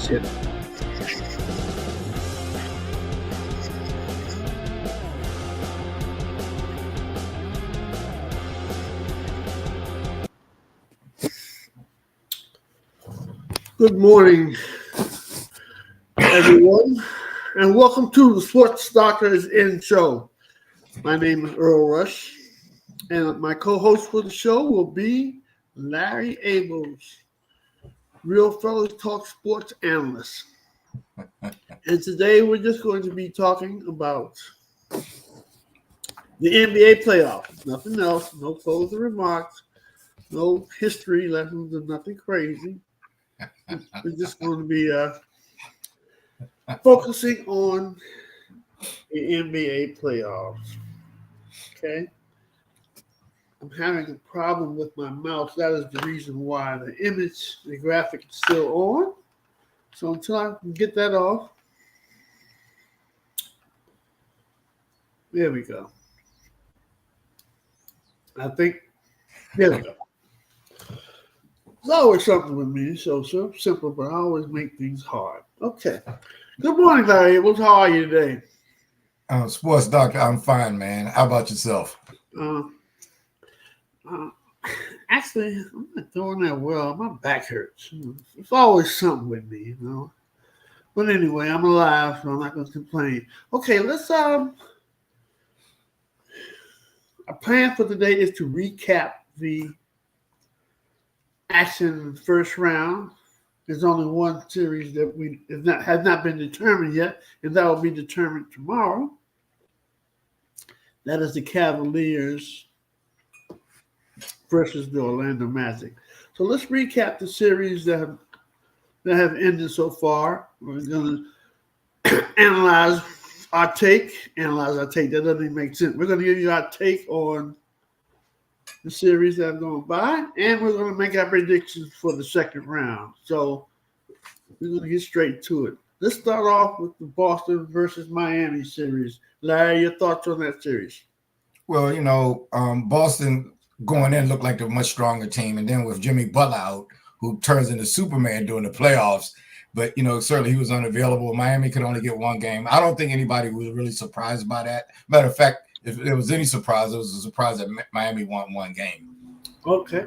shit. Good morning, everyone, and welcome to the Sports Doctors In Show. My name is Earl Rush, and my co-host for the show will be Larry Ables, Real Fellas Talk Sports Analyst. And today we're just going to be talking about the NBA playoff. Nothing else, no closing remarks, no history lessons, or nothing crazy. We're just going to be focusing on the NBA playoffs. Okay? I'm having a problem with my mouse. That is the reason why the graphic is still on. So until I can get that off, there we go. I think, there we go. It's always something with me. So simple, but I always make things hard. Okay. Good morning, Larry. How are you today? Sports Doctor, I'm fine, man. How about yourself? Actually, I'm not doing that well. My back hurts. It's always something with me, you know. But anyway, I'm alive, so I'm not going to complain. Okay, let's our plan for today is to recap the action in the first round. There's only one series that has not been determined yet, and that will be determined tomorrow. That is the Cavaliers versus the Orlando Magic. So let's recap the series that have ended so far. We're going to analyze our take. That doesn't even make sense. We're going to give you our take on the series that have gone by, and we're going to make our predictions for the second round. So we're going to get straight to it. Let's start off with the Boston versus Miami series. Larry, your thoughts on that series? Well, you know, Boston going in looked like a much stronger team, and then with Jimmy Butler out, who turns into Superman during the playoffs, but, you know, certainly he was unavailable. Miami could only get one game. I don't think anybody was really surprised by that. Matter of fact, if there was any surprise, it was a surprise that Miami won one game. Okay.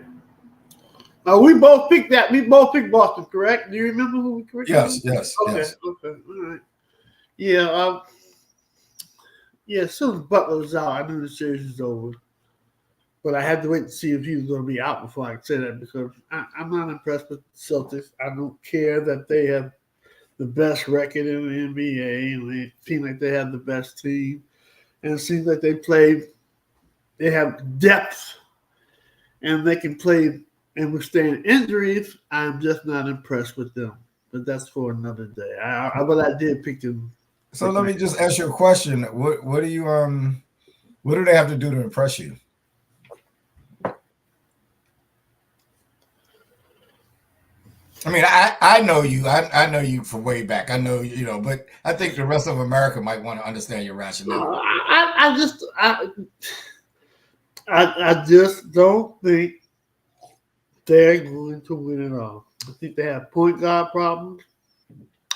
We both picked that. We both picked Boston, correct? Do you remember who we picked? Yes. Okay. Yes. Okay. All right. Yeah. As soon as Butler was out, I knew the series was over. But I had to wait to see if he was going to be out before I could say that, because I'm not impressed with the Celtics. I don't care that they have the best record in the NBA, and they seem like they have the best team. And it seems like they have depth, and they can play and withstand injuries. I'm just not impressed with them. But that's for another day. But I did pick them. So let me just ask you a question. What do they have to do to impress you? I mean, I know you. I know you from way back. I know, you know, but I think the rest of America might want to understand your rationale. I just don't think they're going to win it all. I think they have point guard problems.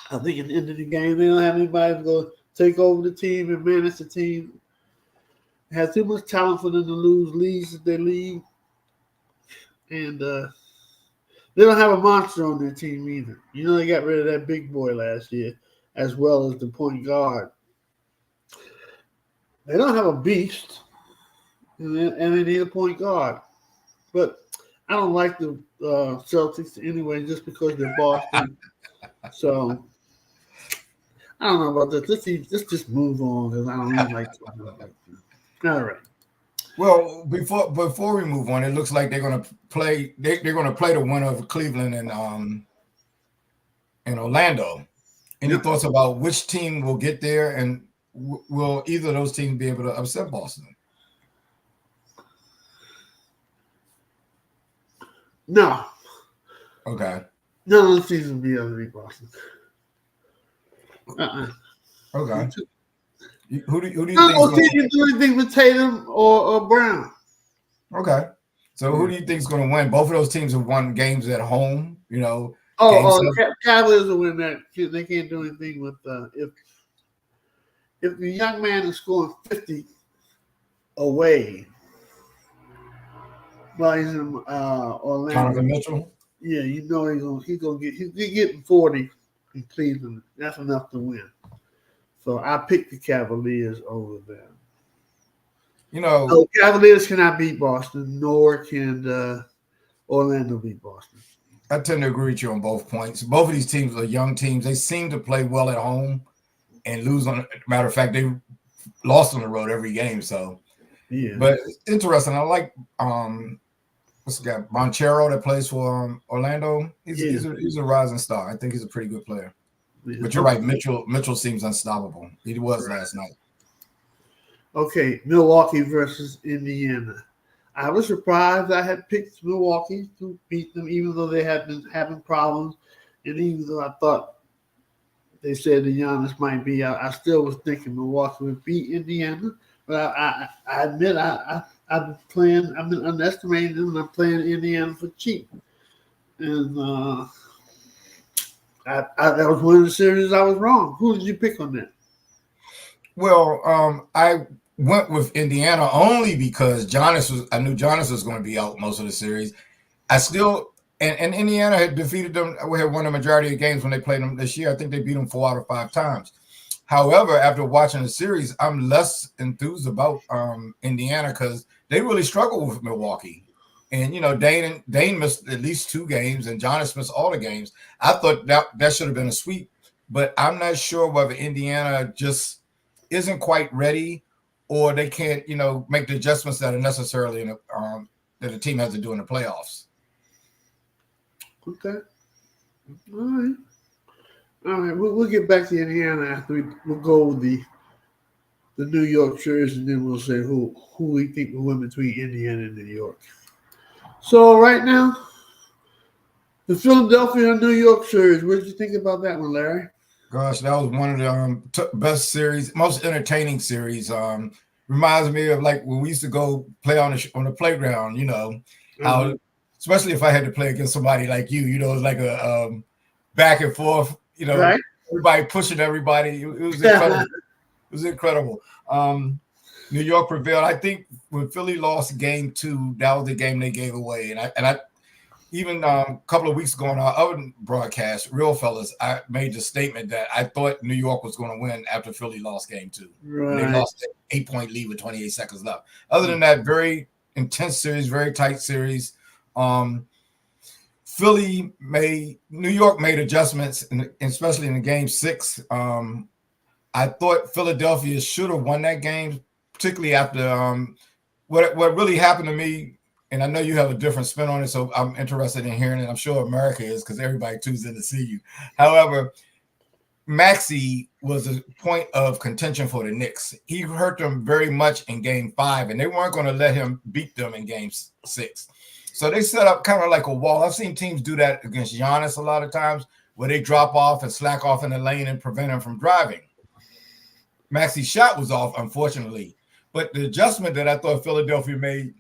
I think at the end of the game, they don't have anybody to go take over the team and manage the team. They have too much talent for them to lose leads that they lead. And they don't have a monster on their team either. You know, they got rid of that big boy last year, as well as the point guard. They don't have a beast, and they need a point guard. But I don't like the Celtics anyway, just because they're Boston. So I don't know about this. Let's just move on, because I don't even like talking about that. All right. Well, before we move on, it looks like they're going to play. They're going to play the winner of Cleveland and Orlando. Any thoughts about which team will get there, and will either of those teams be able to upset Boston? No. Okay. None of the teams will be able to beat Boston. Okay. Who do you think? No team can do anything with Tatum or Brown. Okay. So who do you think is going to win? Both of those teams have won games at home, you know. Game Oh, seven. Cavaliers will win that. They can't do anything with if the young man is scoring 50 away while he's in Donovan Orlando. Mitchell. Yeah, you know he's getting 40 in Cleveland. That's enough to win. So I picked the Cavaliers over them. You know, So Cavaliers cannot beat Boston, nor can Orlando beat Boston. I tend to agree with you on both points. Both of these teams are young teams. They seem to play well at home and lose on. Matter of fact, they lost on the road every game. So, Yeah, but it's interesting. I like what's the guy Bonchero that plays for Orlando. yeah, He's a rising star. I think he's a pretty good player. yeah. But you're right, Mitchell seems unstoppable. He was Right. last night. Okay, Milwaukee versus Indiana. I was surprised I had picked Milwaukee to beat them, even though they had been having problems, and even though I thought they said the Giannis might be out, I still was thinking Milwaukee would beat Indiana. But I admit I've been underestimating them, and I'm playing Indiana for cheap. And that was one of the series I was wrong. Who did you pick on that? Well, I went with Indiana only because I knew Giannis was going to be out most of the series. I still and Indiana had defeated them. We had won the majority of games when they played them this year. I think they beat them 4 out of 5 times. However, after watching the series, I'm less enthused about Indiana because they really struggled with Milwaukee. And Dane missed at least 2 games, and Giannis missed all the games. I thought that should have been a sweep, but I'm not sure whether Indiana just isn't quite ready, or they can't, make the adjustments that are necessarily that the team has to do in the playoffs. Okay, all right. We'll get back to Indiana after we'll go with the New York series, and then we'll say who we think will win between Indiana and New York. So right now, the Philadelphia and New York series. What did you think about that one, Larry? Gosh, that was one of the best series, most entertaining series. Reminds me of like when we used to go play on the playground. How, especially if I had to play against somebody like you. It was like a back and forth. Right. Everybody pushing everybody. It was incredible. It was incredible. New York prevailed. I think when Philly lost game 2, that was the game they gave away. And I even a couple of weeks ago on our other broadcast, Real Fellas, I made the statement that I thought New York was going to win after Philly lost game 2. Right. They lost an 8-point lead with 28 seconds left. Other than that, very intense series, very tight series. New York made adjustments, especially in the game 6. I thought Philadelphia should have won that game, particularly after what really happened to me. And I know you have a different spin on it, so I'm interested in hearing it. I'm sure America is because everybody tunes in to see you. However, Maxey was a point of contention for the Knicks. He hurt them very much in game 5, and they weren't going to let him beat them in game 6. So they set up kind of like a wall. I've seen teams do that against Giannis a lot of times, where they drop off and slack off in the lane and prevent him from driving. Maxey's shot was off, unfortunately. But the adjustment that I thought Philadelphia made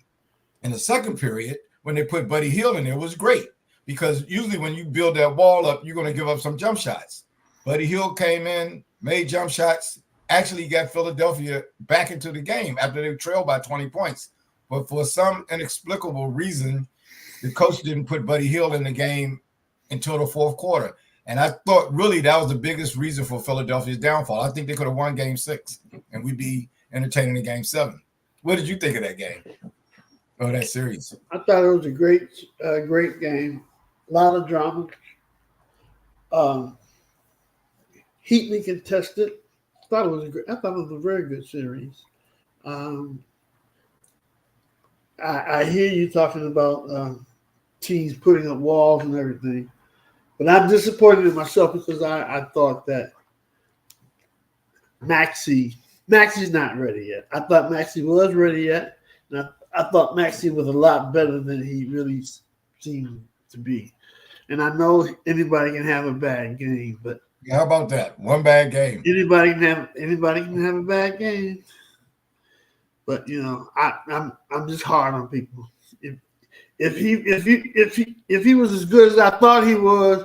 in the second period, when they put Buddy Hield in there, was great, because usually when you build that wall up, you're going to give up some jump shots. Buddy Hield came in, made jump shots, actually got Philadelphia back into the game after they trailed by 20 points. But for some inexplicable reason, the coach didn't put Buddy Hield in the game until the 4th quarter. And I thought really that was the biggest reason for Philadelphia's downfall. I think they could have won game 6, and we'd be entertaining in game 7. What did you think of that game? Oh, that series. I thought it was a great game. A lot of drama. Heatly contested. I thought it was a very good series. I hear you talking about teams putting up walls and everything, but I'm disappointed in myself because I thought that Maxey's not ready yet. I thought Maxey was ready yet, and I thought Maxey was a lot better than he really seemed to be. And I know anybody can have a bad game, but how about that? One bad game. Anybody can have a bad game. But I'm just hard on people. If he was as good as I thought he was,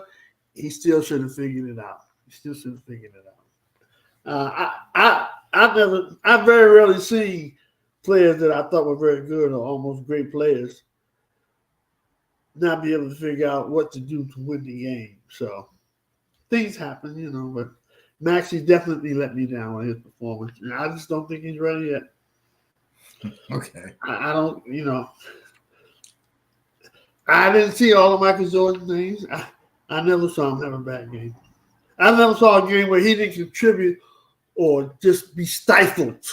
he still should have figured it out. He still should have figured it out. I very rarely see players that I thought were very good or almost great players not be able to figure out what to do to win the game. So things happen, but Maxey definitely let me down on his performance. And I just don't think he's ready yet. Okay. I don't, I didn't see all of Michael Jordan's things. I never saw him have a bad game. I never saw a game where he didn't contribute or just be stifled.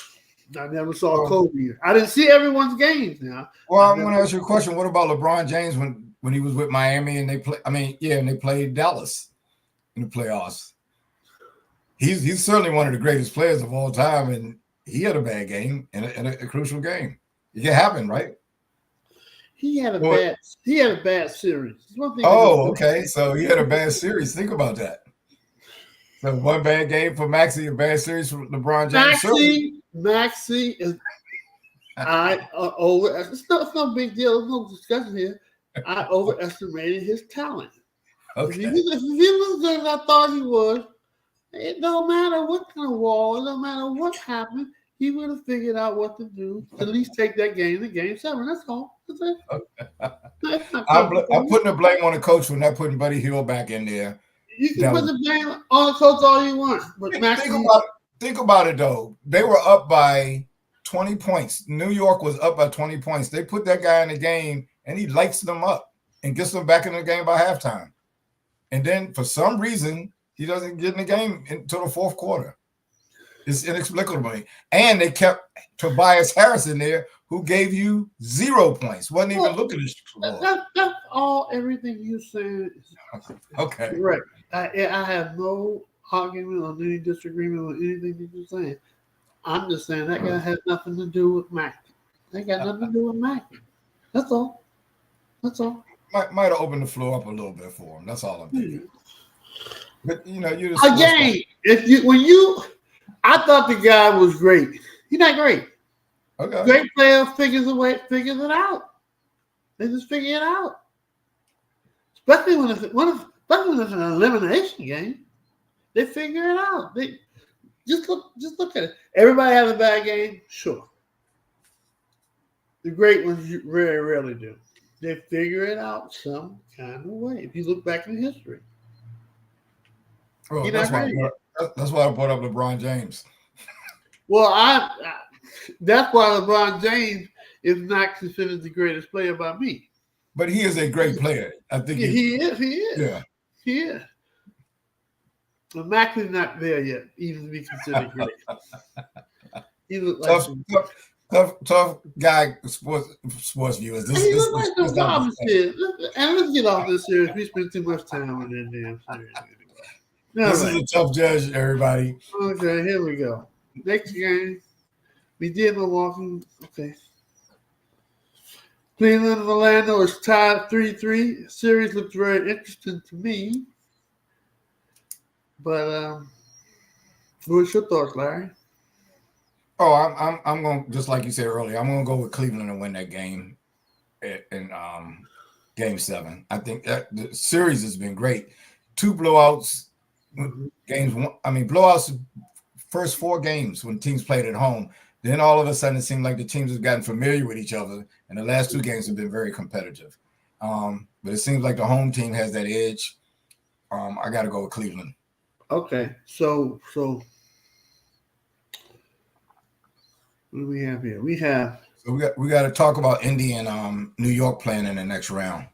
I never saw Kobe. I didn't see everyone's games now. Well, I'm going to ask you a question. What about LeBron James when he was with Miami and they played Dallas in the playoffs? He's certainly one of the greatest players of all time, and he had a bad game in a crucial game. It can happen, right? He had a bad series. Oh, okay. So he had a bad series. Think about that. So one bad game for Maxey, a bad series for LeBron James. Maxey is over. It's no big deal. There's no discussion here. I overestimated his talent. Okay. If he was good as I thought he was, it don't matter what kind of wall, it don't matter what happened, he would have figured out what to do to at least take that game to game 7. That's all. That's it. Okay. I'm putting the blame on the coach for not putting Buddy Hield back in there. You can put the blame on the coach all you want, but think about it though. They were up by 20 points. New York was up by 20 points. They put that guy in the game, and he lights them up and gets them back in the game by halftime. And then for some reason, he doesn't get in the game until the fourth quarter. It's inexplicable to me. And they kept Tobias Harris in there, who gave you 0 points. Wasn't even looking at the That's all. Everything you said. Okay. Correct. I have no argument or any disagreement with anything that you're saying. I'm just saying that guy has nothing to do with Mac. That got nothing to do with Mac. That's all. That's all. Might have opened the floor up a little bit for him. That's all I'm thinking. But you just again, I thought the guy was great. He's not great. Okay. Great player figures it out. They just figure it out. Especially when it's an elimination game. They figure it out. They just look at it. Everybody has a bad game, sure. The great ones very rarely do. They figure it out some kind of way. If you look back in history. Well, that's why I brought up LeBron James. Well, that's why LeBron James is not considered the greatest player by me. But he is a great player. I think he is. Yeah. He is. But Max is not there yet, even to be considered great. He looks like tough guy, sports viewers. He looks like some Thomas here. And let's get off this series. We spent too much time on that damn series. This is a tough judge, everybody. Okay, here we go. Next game, we did Milwaukee. Okay. Cleveland and Orlando is tied 3-3. Series looks very interesting to me. But what's your thoughts, Larry? Oh, I'm going, just like you said earlier, I'm going to go with Cleveland and win that game in game 7. I think that the series has been great. 2 blowouts. Blowouts first 4 games when teams played at home. Then all of a sudden it seemed like the teams have gotten familiar with each other, and the last 2 games have been very competitive. But it seems like the home team has that edge. I got to go with Cleveland. Okay, so what do we have here? We got to talk about Indy and New York playing in the next round.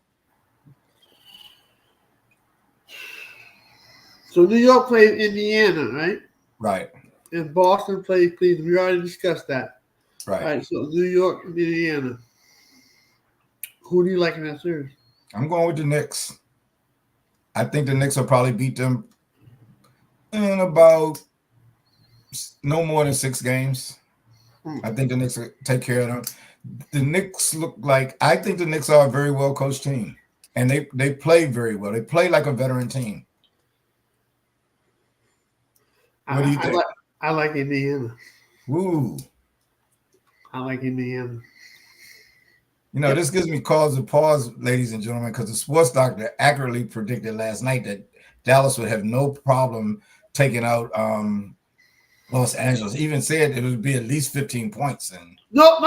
So New York plays Indiana, right? Right. And Boston plays Cleveland. We already discussed that. Right. All right, so New York and Indiana. Who do you like in that series? I'm going with the Knicks. I think the Knicks will probably beat them in about no more than 6 games. I think the Knicks will take care of them. The Knicks I think the Knicks are a very well coached team. And they play very well. They play like a veteran team. What do you think? I like Indiana. Ooh. I like Indiana. This gives me cause to pause, ladies and gentlemen, because the sports doctor accurately predicted last night that Dallas would have no problem taking out Los Angeles. He even said it would be at least 15 points. And No.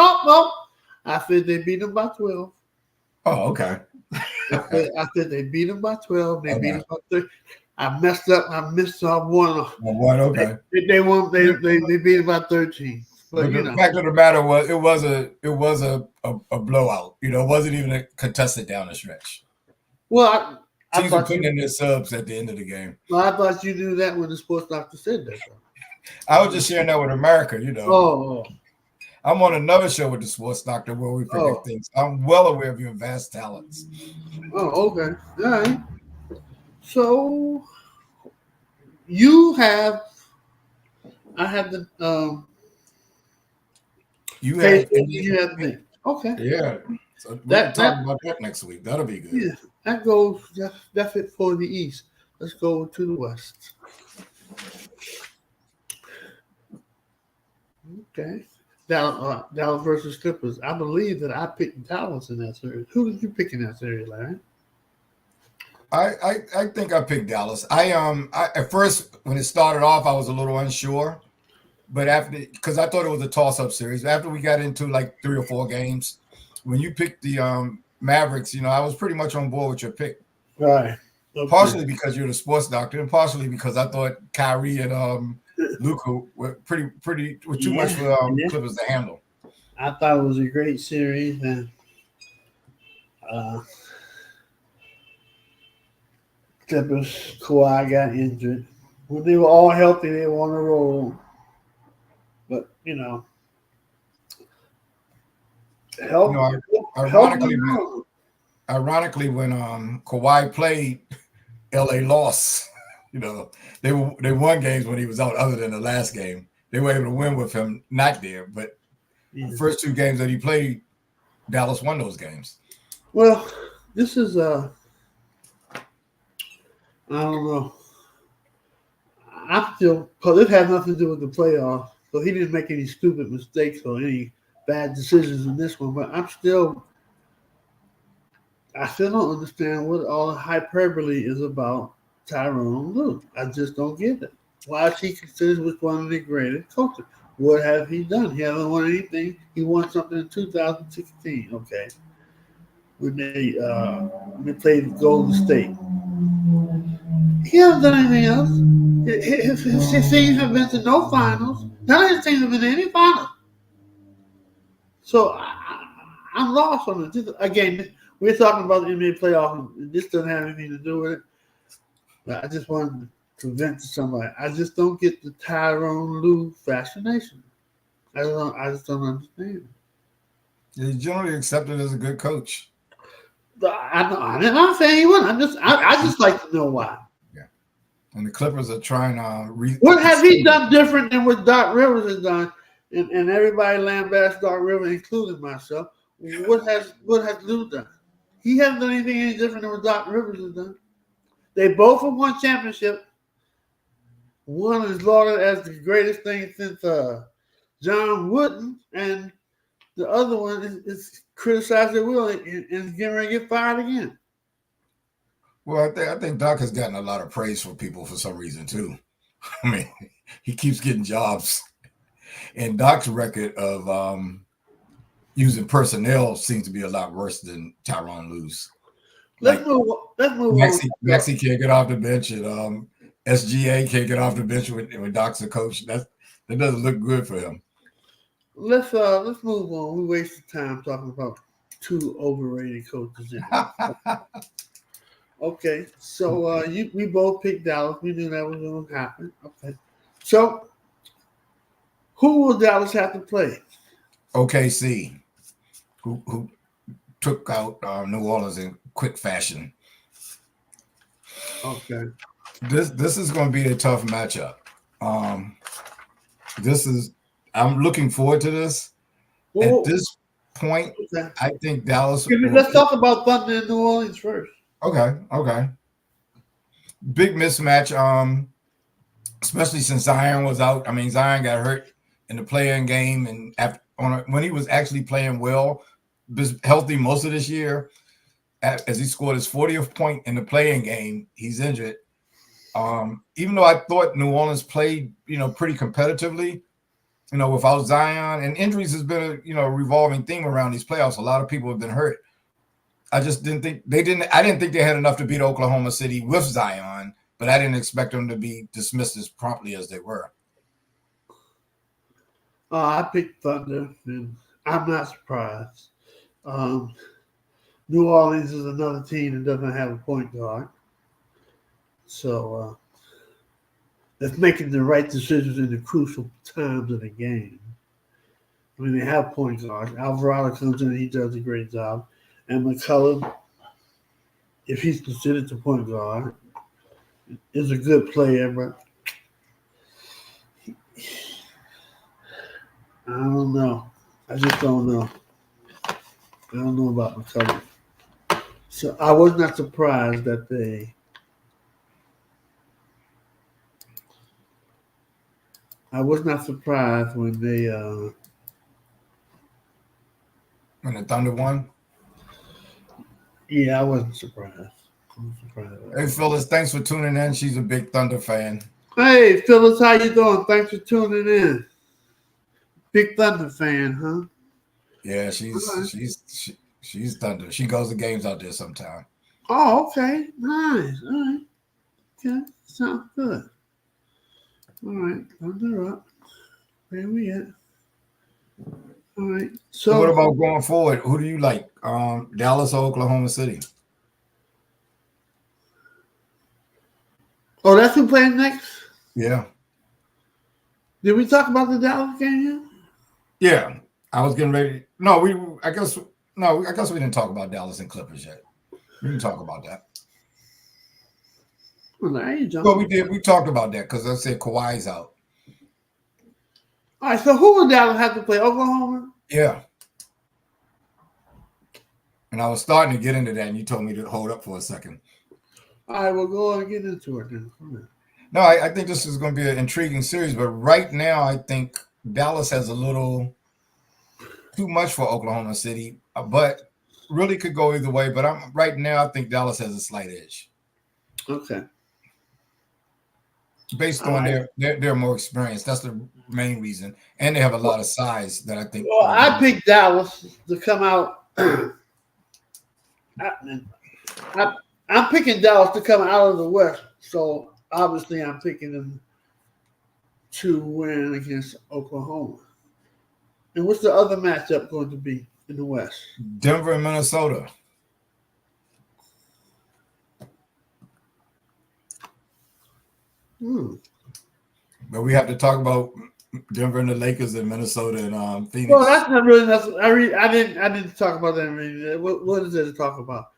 I said they beat them by 12. oh, okay. I said they beat them by 12. They beat Okay. them by 30. I messed up. I missed one. Well, what? Okay. They won. They beat them by 13. But the fact of the matter was, it was a blowout. You know, it wasn't even a contested down the stretch. Well, teams were putting in their subs at the end of the game. Well, I thought you knew that when the sports doctor said that. I was just sharing that with America. You know. Oh. I'm on another show with the sports doctor where we predict things. I'm well aware of your vast talents. Oh, okay. All right. So you have, I have the you have me. Okay. Yeah. So we can talk about that next week. That'll be good. Yeah, that goes. That's it for the East. Let's go to the West. Okay. Dallas versus Clippers. I believe that I picked Dallas in that series. Who did you pick in that series, Larry? I think I picked Dallas. I at first when it started off, I was a little unsure, but because I thought it was a toss-up series. After we got into like 3 or 4 games, when you picked the Mavericks, you know, I was pretty much on board with your pick. Right. Okay. Partially because you're the sports doctor, and partially because I thought Kyrie and Luka were were too much for Clippers to handle. I thought it was a great series, and Clippers, Kawhi got injured. When they were all healthy, they were on a roll. But you know, ironically, when Kawhi played, LA lost. You know, they won games when he was out. Other than the last game, they were able to win with him not there. But the first 2 games that he played, Dallas won those games. Well, this is I don't know. I'm still, because it had nothing to do with the playoffs, so he didn't make any stupid mistakes or any bad decisions in this one. But I still don't understand what all the hyperbole is about Tyronn Lue. I just don't get it. Why is he considered with one of the greatest coaches? What have he done? He hasn't won anything. He won something in 2016. Okay, when they played Golden State. He hasn't done anything else. His teams have been to no finals. None of his teams have been to any finals. So I'm lost on it. Again, we're talking about the NBA playoff. This doesn't have anything to do with it. But I just wanted to vent to somebody. I just don't get the Tyronn Lue fascination. I just don't understand. He's generally accepted as a good coach. I'm not saying he wouldn't. I just like to know why. Yeah. And the Clippers are trying to what has he done different than what Doc Rivers has done? And everybody lambasts Doc Rivers, including myself. What has Lue done? He hasn't done anything any different than what Doc Rivers has done. They both have won championship. One is lauded as the greatest thing since John Wooden, and the other one is criticized at will and getting ready to get fired again. Well, I think Doc has gotten a lot of praise from people for some reason too. I mean, he keeps getting jobs, and Doc's record of using personnel seems to be a lot worse than Tyronn Lue's. Let's move on. Maxey can't get off the bench, and SGA can't get off the bench when Doc's a coach. That doesn't look good for him. Let's move on. We wasted time talking about 2 overrated coaches. Okay, so we both picked Dallas. We knew that was going to happen. Okay, so who will Dallas have to play? OKC, who took out New Orleans in quick fashion. Okay, this is going to be a tough matchup. I'm looking forward to this. At this point, okay. I think Dallas. Let's talk about Thunder and New Orleans first. Okay. Big mismatch. Especially since Zion was out. I mean, Zion got hurt in the play-in game, and when he was actually playing well, healthy most of this year, as he scored his 40th point in the play-in game, he's injured. Even though I thought New Orleans played, pretty competitively, without Zion, and injuries has been a revolving theme around these playoffs. A lot of people have been hurt. I just didn't think I didn't think they had enough to beat Oklahoma City with Zion, but I didn't expect them to be dismissed as promptly as they were. I picked Thunder, and I'm not surprised. New Orleans is another team that doesn't have a point guard. So that's making the right decisions in the crucial times of the game. I mean, they have point guards. Alvarado comes in and he does a great job. And McCullum, if he's considered the point guard, is a good player, but I don't know. I just don't know. I don't know about McCullum. So I was not surprised that I was not surprised when they when the Thunder won. Yeah, I wasn't surprised. Hey Phyllis, thanks for tuning in. She's a big Thunder fan. Hey Phyllis, how you doing? Thanks for tuning in. Big Thunder fan, huh? Yeah, she's Thunder. She goes to games out there sometime. Oh, okay. Nice. All right. Okay. Sounds good. All right. Thunder up. Where we at? All right. So what about going forward? Who do you like? Dallas or Oklahoma City? Oh, that's who playing next? Yeah. Did we talk about the Dallas game yet? Yeah. I was getting ready. No, I guess we didn't talk about Dallas and Clippers yet. We didn't talk about that. Well, we did. We talked about that because I said Kawhi's out. All right, so who would Dallas have to play? Oklahoma? Yeah. And I was starting to get into that, and you told me to hold up for a second. All right, we'll go and get into it then. No, I think this is going to be an intriguing series, but right now I think Dallas has a little too much for Oklahoma City, but really could go either way. But right now I think Dallas has a slight edge. Okay. Based on their more experience. That's the main reason. And they have a lot of size that I think. Well, I picked Dallas to come out. I'm picking Dallas to come out of the West. So obviously I'm picking them to win against Oklahoma. And what's the other matchup going to be in the West? Denver and Minnesota. But we have to talk about Denver and the Lakers and Minnesota and Phoenix. Well, that's not really. I didn't talk about that. Really. What is there to talk about?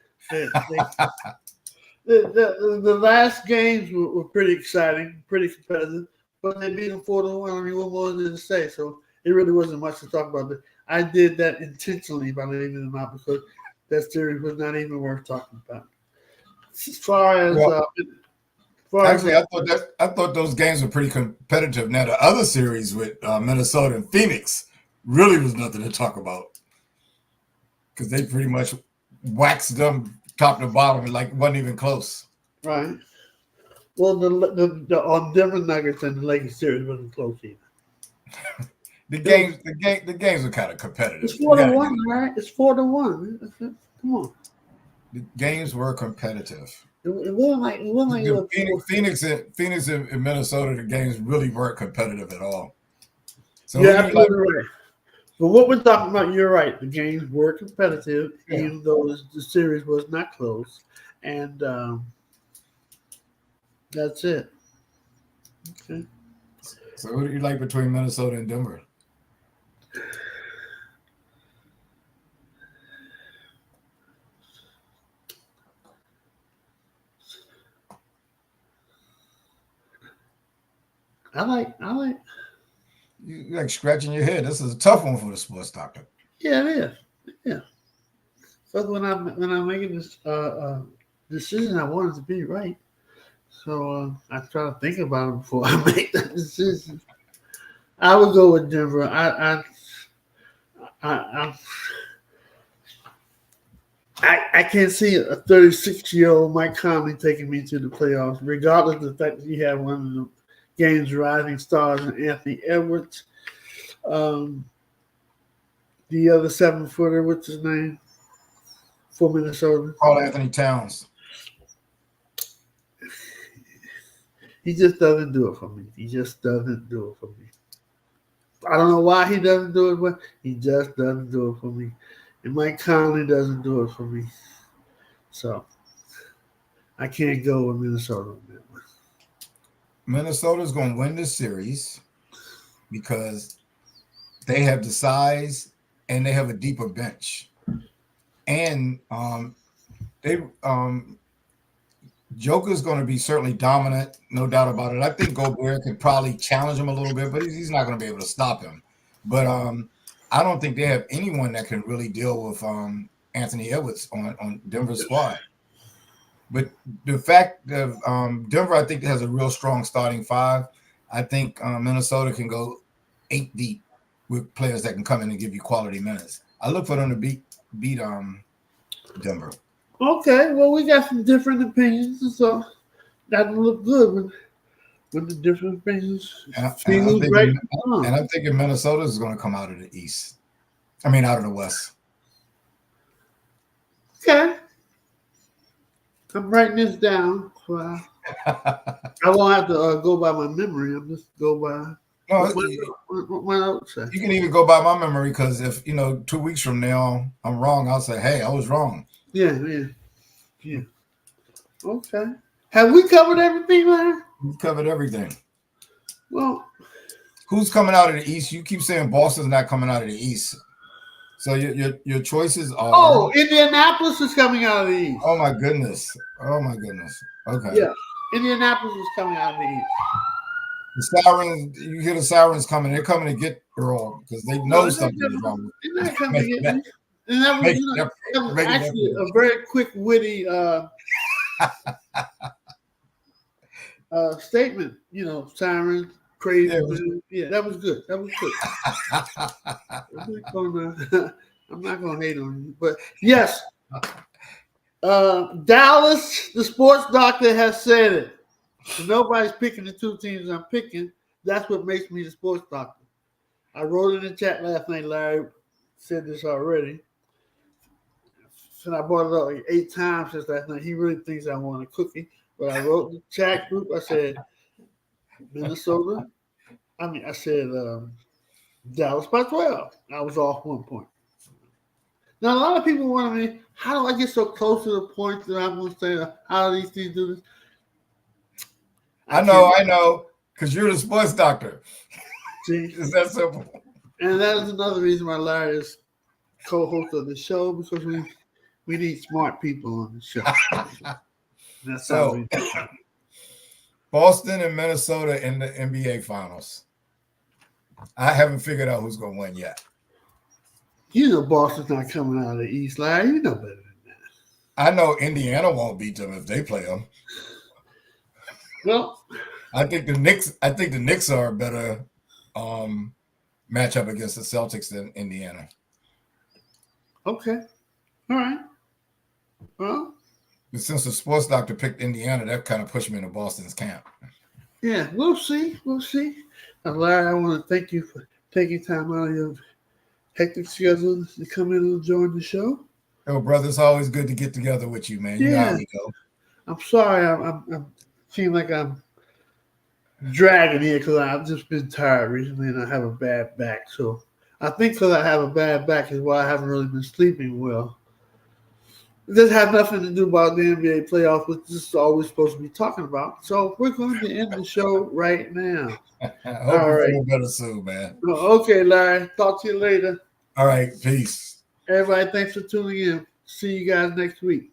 The last games were pretty exciting, pretty competitive, but they beat them 4-1. I mean, what more is there to say? So it really wasn't much to talk about. But I did that intentionally by leaving them out because that series was not even worth talking about. As far as actually, I thought those games were pretty competitive. Now the other series with Minnesota and Phoenix really was nothing to talk about because they pretty much waxed them top to bottom, like wasn't even close. Right. Well, the Denver Nuggets and the Lakers series wasn't close either. The games were kind of competitive. It's 4-1, right? It's 4-1. Come on. The games were competitive. It wasn't like Phoenix and Minnesota. The games really weren't competitive at all. So yeah, absolutely right. But what we're talking about, you're right. The games were competitive, even though the series was not close, and that's it. Okay. So who do you like between Minnesota and Denver? I like. You're like scratching your head. This is a tough one for the sports doctor. Yeah, it is. Yeah. But when I'm making this decision, I want it to be right. So I try to think about it before I make that decision. I would go with Denver. I can't see a 36-year-old Mike Conley taking me to the playoffs, regardless of the fact that you have one of the game's rising stars in Anthony Edwards. The other 7-footer, what's his name? For Minnesota. Karl Anthony Towns. He just doesn't do it for me. He just doesn't do it for me. I don't know why he doesn't do it, but he just doesn't do it for me. And Mike Conley doesn't do it for me. So I can't go with Minnesota on that one. Minnesota's going to win this series because they have the size and they have a deeper bench. And Joker's going to be certainly dominant, no doubt about it. I think Gobert could probably challenge him a little bit, but he's not going to be able to stop him. But I don't think they have anyone that can really deal with Anthony Edwards on Denver's squad. But the fact that Denver, I think, has a real strong starting five. I think Minnesota can go 8 deep with players that can come in and give you quality minutes. I look for them to beat Denver. Okay, well, we got some different opinions, so that will look good with the different opinions. And I'm thinking Minnesota is going to come out of the East. I mean, out of the West. Okay. I'm writing this down. So I won't have to go by my memory. I'll just go by what my notes say. You can even go by my memory because if, 2 weeks from now I'm wrong, I'll say, hey, I was wrong. Yeah. Okay. Have we covered everything, Larry? We've covered everything. Well, who's coming out of the East? You keep saying Boston's not coming out of the East. So your choices are. Oh, Indianapolis is coming out of the East. Oh my goodness. Okay. Yeah, Indianapolis is coming out of the East. The sirens, you hear the sirens coming. They're coming to get Earl because they know something is wrong. They're not coming to get me. And that was actually a very quick, witty statement. Sirens, crazy. Yeah, that was good. I'm not going to hate on you. But, yes, Dallas, the sports doctor, has said it. So nobody's picking the two teams I'm picking. That's what makes me the sports doctor. I wrote in the chat last night. Larry said this already. And I brought it up like 8 times since last night. He really thinks I want a cookie. But I wrote in the chat group, I said Minnesota. I said Dallas by 12. I was off 1 point. Now, a lot of people want me, how do I get so close to the point that I'm going to say, how do these teams do this? I know, because you're the sports doctor. See? It's that simple. And that is another reason why Larry is co-host of the show, because we need smart people on the show. That's how we do it. Boston and Minnesota in the NBA Finals. I haven't figured out who's going to win yet. Boston's not coming out of the East, Larry. You know better than that. I know Indiana won't beat them if they play them. Well, I think the Knicks are a better matchup against the Celtics than Indiana. Okay. All right. Well, but since the sports doctor picked Indiana, that kind of pushed me into Boston's camp. Yeah, we'll see. And Larry, I want to thank you for taking time out of your hectic schedule to come in and join the show. Oh, brother, it's always good to get together with you, man. You know how we go. I'm sorry. I'm feel like I'm dragging here because I've just been tired recently and I have a bad back. So I think because I have a bad back is why I haven't really been sleeping well. This has nothing to do about the NBA playoffs, which this is all we're supposed to be talking about. So we're going to end the show right now. I hope you feel better soon, man. Okay, Larry. Talk to you later. All right. Peace. Everybody, thanks for tuning in. See you guys next week.